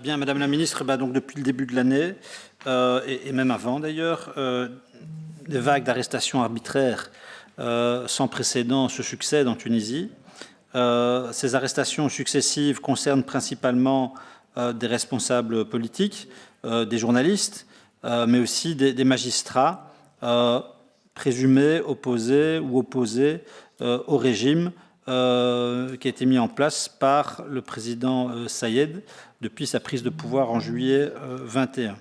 Bien, Madame la Ministre, donc depuis le début de l'année, et même avant d'ailleurs, des vagues d'arrestations arbitraires sans précédent se succèdent en Tunisie. Ces arrestations successives concernent principalement des responsables politiques, des journalistes, mais aussi des magistrats présumés opposés ou opposés au régime qui a été mis en place par le président Sayed depuis sa prise de pouvoir en juillet 21.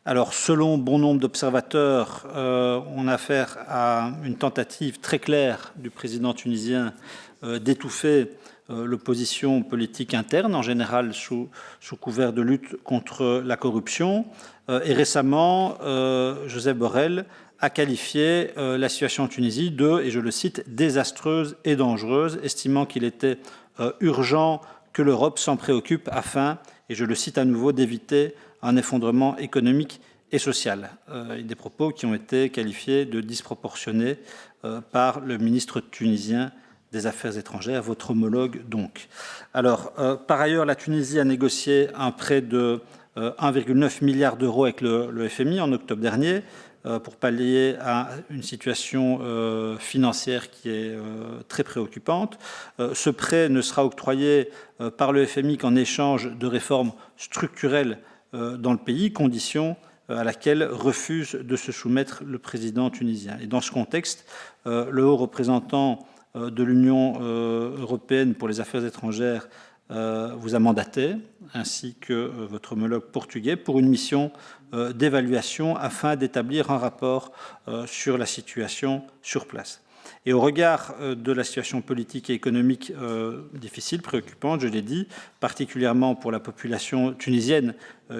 Alors, selon bon nombre d'observateurs, on a affaire à une tentative très claire du président tunisien d'étouffer l'opposition politique interne, en général sous couvert de lutte contre la corruption. Et récemment, Joseph Borrell a qualifié la situation en Tunisie de, et je le cite, désastreuse et dangereuse, estimant qu'il était urgent que l'Europe s'en préoccupe afin, et je le cite à nouveau, d'éviter un effondrement économique et social. Des propos qui ont été qualifiés de disproportionnés par le ministre tunisien des Affaires étrangères, votre homologue donc. Alors, par ailleurs, la Tunisie a négocié un prêt de 1,9 milliard d'euros avec le FMI en octobre dernier pour pallier à une situation financière qui est très préoccupante. Ce prêt ne sera octroyé par le FMI qu'en échange de réformes structurelles dans le pays, condition à laquelle refuse de se soumettre le président tunisien. Et dans ce contexte, le haut représentant de l'Union européenne pour les affaires étrangères vous a mandaté, ainsi que votre homologue portugais, pour une mission d'évaluation afin d'établir un rapport sur la situation sur place. Et au regard de la situation politique et économique difficile, préoccupante, je l'ai dit, particulièrement pour la population tunisienne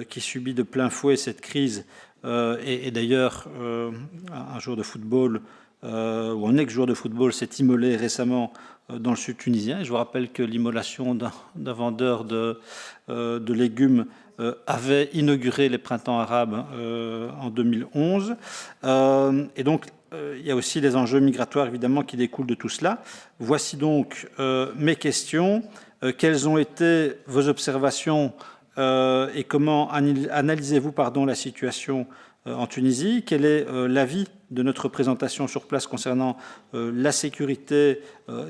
qui subit de plein fouet cette crise, et d'ailleurs un joueur de football ou un ex-joueur de football s'est immolé récemment dans le sud tunisien. Et je vous rappelle que l'immolation d'un vendeur de légumes avait inauguré les printemps arabes en 2011. Et donc, il y a aussi les enjeux migratoires, évidemment, qui découlent de tout cela. Voici donc mes questions. Quelles ont été vos observations et comment analysez-vous la situation en Tunisie? Quel est l'avis de notre représentation sur place concernant la sécurité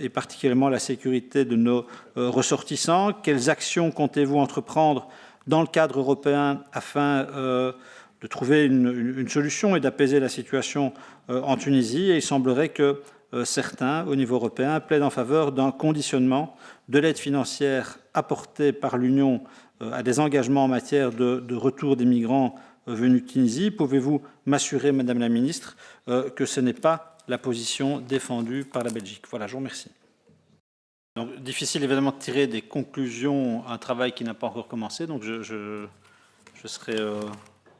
et particulièrement la sécurité de nos ressortissants? Quelles actions comptez-vous entreprendre dans le cadre européen afin de trouver une solution et d'apaiser la situation en Tunisie? Et il semblerait que certains, au niveau européen, plaident en faveur d'un conditionnement de l'aide financière apportée par l'Union à des engagements en matière de retour des migrants venus de Tunisie. Pouvez-vous m'assurer, Madame la Ministre, que ce n'est pas la position défendue par la Belgique? Voilà, je vous remercie. Donc, difficile évidemment de tirer des conclusions à un travail qui n'a pas encore commencé, donc je serai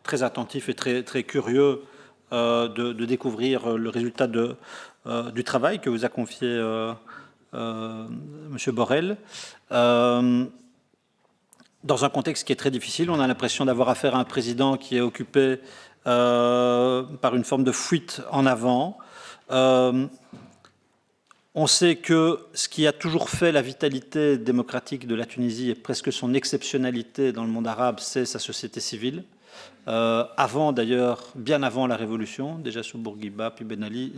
très attentif et très curieux de découvrir le résultat du travail que vous a confié M. Borrell. Dans un contexte qui est très difficile, on a l'impression d'avoir affaire à un président qui est occupé par une forme de fuite en avant. On sait que ce qui a toujours fait la vitalité démocratique de la Tunisie et presque son exceptionnalité dans le monde arabe, c'est sa société civile. Avant d'ailleurs, bien avant la révolution, déjà sous Bourguiba, puis Ben Ali,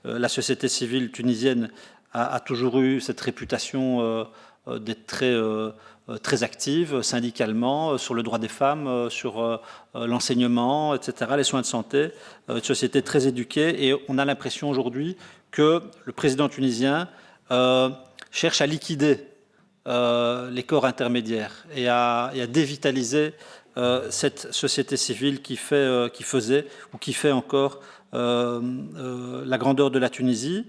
la société civile tunisienne a toujours eu cette réputation d'être très active syndicalement, sur le droit des femmes, sur l'enseignement, etc., les soins de santé, une société très éduquée. Et on a l'impression aujourd'hui que le président tunisien cherche à liquider les corps intermédiaires et à dévitaliser cette société civile qui faisait ou qui fait encore la grandeur de la Tunisie.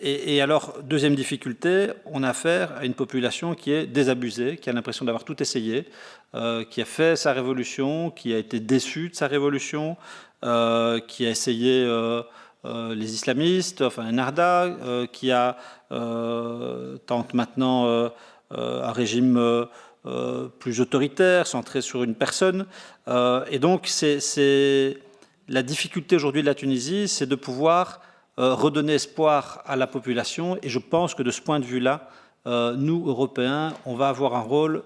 Et alors, deuxième difficulté, on a affaire à une population qui est désabusée, qui a l'impression d'avoir tout essayé, qui a fait sa révolution, qui a été déçue de sa révolution, qui a essayé les islamistes, enfin Ennahda, qui tente maintenant un régime plus autoritaire, centré sur une personne. Et donc, la difficulté aujourd'hui de la Tunisie, c'est de pouvoir redonner espoir à la population. Et je pense que de ce point de vue-là, nous, Européens, on va avoir un rôle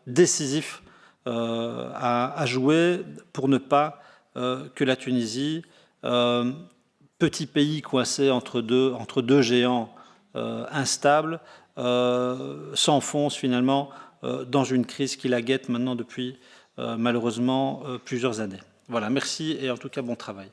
décisif à jouer pour ne pas que la Tunisie, petit pays coincé entre deux géants instables, s'enfonce finalement dans une crise qui la guette maintenant depuis malheureusement plusieurs années. Voilà, merci et en tout cas bon travail.